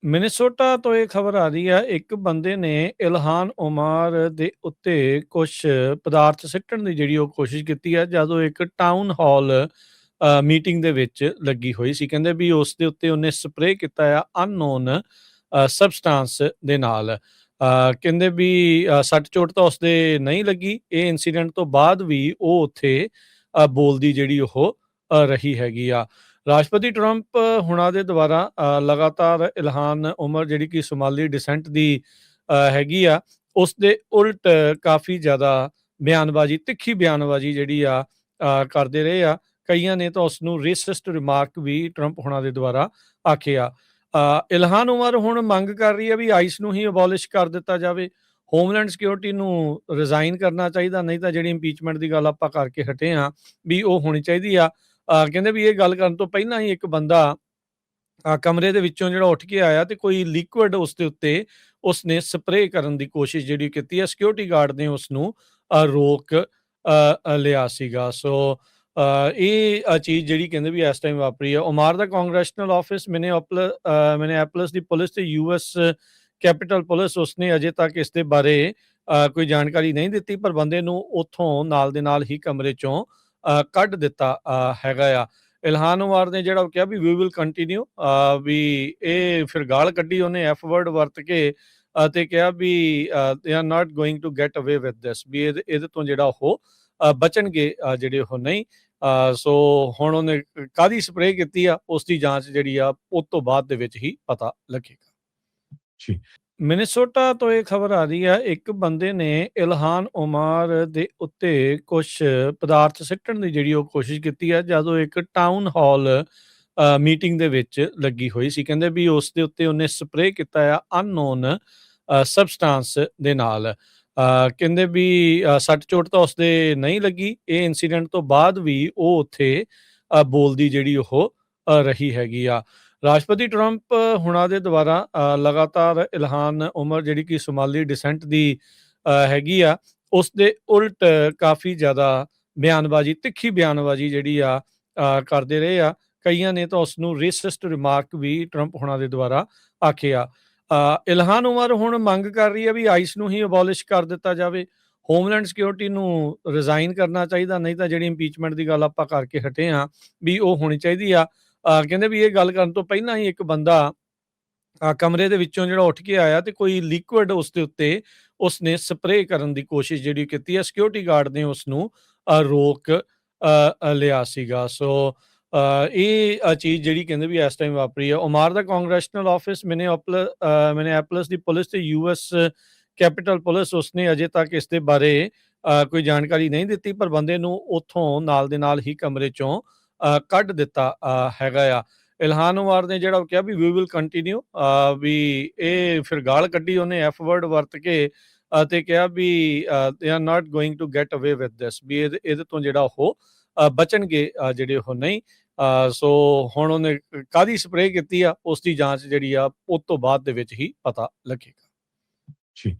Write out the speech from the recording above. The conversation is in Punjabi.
ਮਿਨੇਸੋਟਾ ਤੋਂ ਇਹ ਖਬਰ ਆ ਰਹੀ ਹੈ, ਇੱਕ ਬੰਦੇ ਨੇ ਇਲਹਾਨ ਓਮਾਰ ਦੇ ਉੱਤੇ ਕੁਝ ਪਦਾਰਥ ਸਿੱਟਣ ਦੀ ਜਿਹੜੀ ਉਹ ਕੋਸ਼ਿਸ਼ ਕੀਤੀ ਹੈ, ਜਦੋਂ ਇੱਕ ਟਾਊਨ ਹਾਲ ਮੀਟਿੰਗ ਦੇ ਵਿੱਚ ਲੱਗੀ ਹੋਈ ਸੀ। ਕਹਿੰਦੇ ਵੀ ਉਸ ਦੇ ਉੱਤੇ ਉਹਨੇ ਸਪਰੇਅ ਕੀਤਾ ਆ ਅਨਨੋਨ ਸਬਸਟੈਂਸ ਦੇ ਨਾਲ। ਕਹਿੰਦੇ ਵੀ ਸੱਟ ਚੋਟ ਤਾਂ ਉਸਦੇ ਨਹੀਂ ਲੱਗੀ। ਇਹ ਇਨਸੀਡੈਂਟ ਤੋਂ ਬਾਅਦ ਵੀ ਉਹ ਉੱਥੇ ਬੋਲਦੀ ਜਿਹੜੀ ਉਹ ਰਹੀ ਹੈਗੀ ਆ। ਰਾਸ਼ਟਰਪਤੀ ਟਰੰਪ ਹੁਣਾਂ ਦੇ ਦੁਆਰਾ ਲਗਾਤਾਰ ਇਲਹਾਨ ਉਮਰ ਜਿਹੜੀ ਕਿ ਸੋਮਾਲੀ ਡਿਸੈਂਟ ਦੀ ਹੈਗੀ ਆ, ਉਸ ਦੇ ਉਲਟ ਕਾਫੀ ਜ਼ਿਆਦਾ ਬਿਆਨਬਾਜ਼ੀ, ਤਿੱਖੀ ਬਿਆਨਬਾਜ਼ੀ ਜਿਹੜੀ ਆ ਕਰਦੇ ਰਹੇ ਆ। ਕਈਆਂ ਨੇ ਤਾਂ ਉਸ ਨੂੰ ਰੇਸਿਸਟ ਰਿਮਾਰਕ ਵੀ ਟਰੰਪ ਹੁਣਾਂ ਦੇ ਦੁਆਰਾ ਆਖਿਆ। ਇਲਹਾਨ ਉਮਰ ਹੁਣ ਮੰਗ ਕਰ ਰਹੀ ਹੈ ਵੀ ਆਈਸ ਨੂੰ ਹੀ ਅਬੋਲਿਸ਼ ਕਰ ਦਿੱਤਾ ਜਾਵੇ, ਹੋਮਲੈਂਡ ਸਿਕਿਉਰਿਟੀ ਨੂੰ ਰਿਜ਼ਾਈਨ ਕਰਨਾ ਚਾਹੀਦਾ, ਨਹੀਂ ਤਾਂ ਜਿਹੜੀ ਇੰਪੀਚਮੈਂਟ ਦੀ ਗੱਲ ਆਪਾਂ ਕਰਕੇ ਹਟੇ ਆ ਵੀ ਉਹ ਹੋਣੀ ਚਾਹੀਦੀ ਆ। ਕਹਿੰਦੇ ਵੀ ਇਹ ਗੱਲ ਕਰਨ ਤੋਂ ਪਹਿਲਾਂ ਹੀ ਇੱਕ ਬੰਦਾ ਕਮਰੇ ਦੇ ਵਿੱਚੋਂ ਜਿਹੜਾ ਉੱਠ ਕੇ ਆਇਆ ਤੇ ਕੋਈ ਲਿਕੁਇਡ ਉਸ ਦੇ ਉੱਤੇ ਉਸਨੇ ਸਪਰੇਅ ਕਰਨ ਦੀ ਕੋਸ਼ਿਸ਼ ਜਿਹੜੀ ਕੀਤੀ ਹੈ। ਸਿਕਿਉਰਿਟੀ ਗਾਰਡ ਨੇ ਉਸ ਨੂੰ ਰੋਕ ਲਿਆ ਸੀਗਾ। ਸੋ ਇਹ ਚੀਜ਼ ਜਿਹੜੀ ਕਹਿੰਦੇ ਵੀ ਇਸ ਟਾਈਮ ਵਾਪਰੀ ਹੈ। ਓਮਾਰ ਦਾ ਕਾਂਗਰੈਸ਼ਨਲ ਆਫਿਸ ਮਿਨੇਐਪੋਲਿਸ ਦੀ ਪੁਲਿਸ ਤੇ ਯੂਐਸ ਕੈਪੀਟਲ ਪੁਲਿਸ ਉਸਨੇ ਅਜੇ ਤੱਕ ਇਸ ਦੇ ਬਾਰੇ ਕੋਈ ਜਾਣਕਾਰੀ ਨਹੀਂ ਦਿੱਤੀ, ਪਰ ਬੰਦੇ ਨੂੰ ਉੱਥੋਂ ਨਾਲ ਦੇ ਨਾਲ ਹੀ ਕਮਰੇ ਚੋਂ ਕੱਢ ਦਿੱਤਾ ਹੈਗਾ ਆ। ਇਲਹਾਨ ਉਮਰ ਨੇ ਜਿਹੜਾ ਕਿਹਾ ਵੀ ਵਿਲ ਕੰਟੀਨਿਊ, ਵੀ ਇਹ ਫਿਰ ਗਾਲ ਕੱਢੀ ਉਹਨੇ ਐਫ ਵਰਡ ਵਰਤ ਕੇ ਅਤੇ ਕਿਹਾ ਵੀ they are not going to get away with this, ਵੀ ਇਹਦੇ ਤੋਂ ਜਿਹੜਾ ਉਹ ਬਚਣਗੇ ਜਿਹੜੇ ਉਹ ਨਹੀਂ। ਸੋ ਹੁਣ ਉਹਨੇ ਕਾਹਦੀ ਸਪਰੇਅ ਕੀਤੀ ਆ ਉਸ ਦੀ ਜਾਂਚ ਜਿਹੜੀ ਆ ਉਸ ਤੋਂ ਬਾਅਦ ਦੇ ਵਿੱਚ ਹੀ ਪਤਾ ਲੱਗੇਗਾ ਜੀ। ਮਿਨੇਸੋਟਾ ਤੋਂ ਇਹ ਖਬਰ ਆ ਰਹੀ ਹੈ, ਇੱਕ ਬੰਦੇ ਨੇ ਇਲਹਾਨ ਓਮਾਰ ਦੇ ਉੱਤੇ ਕੁਝ ਪਦਾਰਥ ਸਿੱਟਣ ਦੀ ਜਿਹੜੀ ਉਹ ਕੋਸ਼ਿਸ਼ ਕੀਤੀ ਹੈ, ਜਦੋਂ ਇੱਕ ਟਾਊਨ ਹਾਲ ਮੀਟਿੰਗ ਦੇ ਵਿੱਚ ਲੱਗੀ ਹੋਈ ਸੀ। ਕਹਿੰਦੇ ਵੀ ਉਸ ਦੇ ਉੱਤੇ ਉਹਨੇ ਸਪਰੇਅ ਕੀਤਾ ਆ ਅਨਨੋਨ ਸਬਸਟੈਂਸ ਦੇ ਨਾਲ। ਕਹਿੰਦੇ ਵੀ ਸੱਟ ਚੋਟ ਤਾਂ ਉਸਦੇ ਨਹੀਂ ਲੱਗੀ। ਇਹ ਇਨਸੀਡੈਂਟ ਤੋਂ ਬਾਅਦ ਵੀ ਉਹ ਉੱਥੇ ਬੋਲਦੀ ਜਿਹੜੀ ਉਹ ਰਹੀ ਹੈਗੀ ਆ। ਰਾਸ਼ਟਰਪਤੀ ਟਰੰਪ ਹੁਣਾਂ ਦੇ ਦੁਆਰਾ ਲਗਾਤਾਰ ਇਲਹਾਨ ਉਮਰ ਜਿਹੜੀ ਕਿ ਸੋਮਾਲੀ ਡਿਸੈਂਟ ਦੀ ਹੈਗੀ ਆ, ਉਸ ਦੇ ਉਲਟ ਕਾਫੀ ਜ਼ਿਆਦਾ ਬਿਆਨਬਾਜ਼ੀ, ਤਿੱਖੀ ਬਿਆਨਬਾਜ਼ੀ ਜਿਹੜੀ ਆ ਕਰਦੇ ਰਹੇ ਆ। ਕਈਆਂ ਨੇ ਤਾਂ ਉਸ ਨੂੰ ਰੇਸਿਸਟ ਰਿਮਾਰਕ ਵੀ ਟਰੰਪ ਹੁਣਾਂ ਦੇ ਦੁਆਰਾ ਆਖਿਆ। ਇਲਹਾਨ ਉਮਰ ਹੁਣ ਮੰਗ ਕਰ ਰਹੀ ਹੈ ਵੀ ਆਈਸ ਨੂੰ ਹੀ ਅਬੋਲਿਸ਼ ਕਰ ਦਿੱਤਾ ਜਾਵੇ, ਹੋਮਲੈਂਡ ਸਿਕਿਉਰਿਟੀ ਨੂੰ ਰਿਜ਼ਾਈਨ ਕਰਨਾ ਚਾਹੀਦਾ, ਨਹੀਂ ਤਾਂ ਜਿਹੜੀ ਇੰਪੀਚਮੈਂਟ ਦੀ ਗੱਲ ਆਪਾਂ ਕਰਕੇ ਹਟੇ ਆ ਵੀ ਉਹ ਹੋਣੀ ਚਾਹੀਦੀ ਆ। ਕਹਿੰਦੇ ਵੀ ਇਹ ਗੱਲ ਕਰਨ ਤੋਂ ਪਹਿਲਾਂ ਹੀ ਇੱਕ ਬੰਦਾ ਕਮਰੇ ਦੇ ਵਿੱਚੋਂ ਜਿਹੜਾ ਉੱਠ ਕੇ ਆਇਆ ਤੇ ਕੋਈ ਲਿਕੁਇਡ ਉਸ ਦੇ ਉੱਤੇ ਉਸਨੇ ਸਪਰੇਅ ਕਰਨ ਦੀ ਕੋਸ਼ਿਸ਼ ਜਿਹੜੀ ਕੀਤੀ ਹੈ। ਸਿਕਿਉਰਿਟੀ ਗਾਰਡ ਨੇ ਉਸ ਨੂੰ ਰੋਕ ਲਿਆ ਸੀਗਾ। ਸੋ ਇਹ ਚੀਜ਼ ਜਿਹੜੀ ਕਹਿੰਦੇ ਵੀ ਇਸ ਟਾਈਮ ਵਾਪਰੀ ਹੈ। ਓਮਾਰ ਦਾ ਕਾਂਗਰੈਸ਼ਨਲ ਆਫਿਸ ਮਿਨੇਐਪੋਲਿਸ ਦੀ ਪੁਲਿਸ ਤੇ ਯੂਐਸ ਕੈਪੀਟਲ ਪੁਲਿਸ ਉਸਨੇ ਅਜੇ ਤੱਕ ਇਸ ਦੇ ਬਾਰੇ ਕੋਈ ਜਾਣਕਾਰੀ ਨਹੀਂ ਦਿੱਤੀ, ਪਰ ਬੰਦੇ ਨੂੰ ਉੱਥੋਂ ਨਾਲ ਦੇ ਨਾਲ ਹੀ ਕਮਰੇ ਚੋਂ ਕੱਢ ਦਿੱਤਾ ਹੈਗਾ ਆ। ਇਲਹਾਨ ਉਮਰ ਨੇ ਜਿਹੜਾ ਕਿਹਾ ਵੀ ਵਿਲ ਕੰਟੀਨਿਊ, ਵੀ ਇਹ ਫਿਰ ਗਾਲ ਕੱਢੀ ਉਹਨੇ ਐਫ ਵਰਡ ਵਰਤ ਕੇ ਅਤੇ ਕਿਹਾ ਵੀ they are not going to get away with this, ਵੀ ਇਹਦੇ ਤੋਂ ਜਿਹੜਾ ਉਹ ਬਚਣਗੇ ਜਿਹੜੇ ਉਹ ਨਹੀਂ। ਸੋ ਹੁਣ ਉਹਨੇ ਕਾਹਦੀ ਸਪਰੇਅ ਕੀਤੀ ਆ ਉਸ ਦੀ ਜਾਂਚ ਜਿਹੜੀ ਆ ਉਸ ਤੋਂ ਬਾਅਦ ਦੇ ਵਿੱਚ ਹੀ ਪਤਾ ਲੱਗੇਗਾ ਜੀ।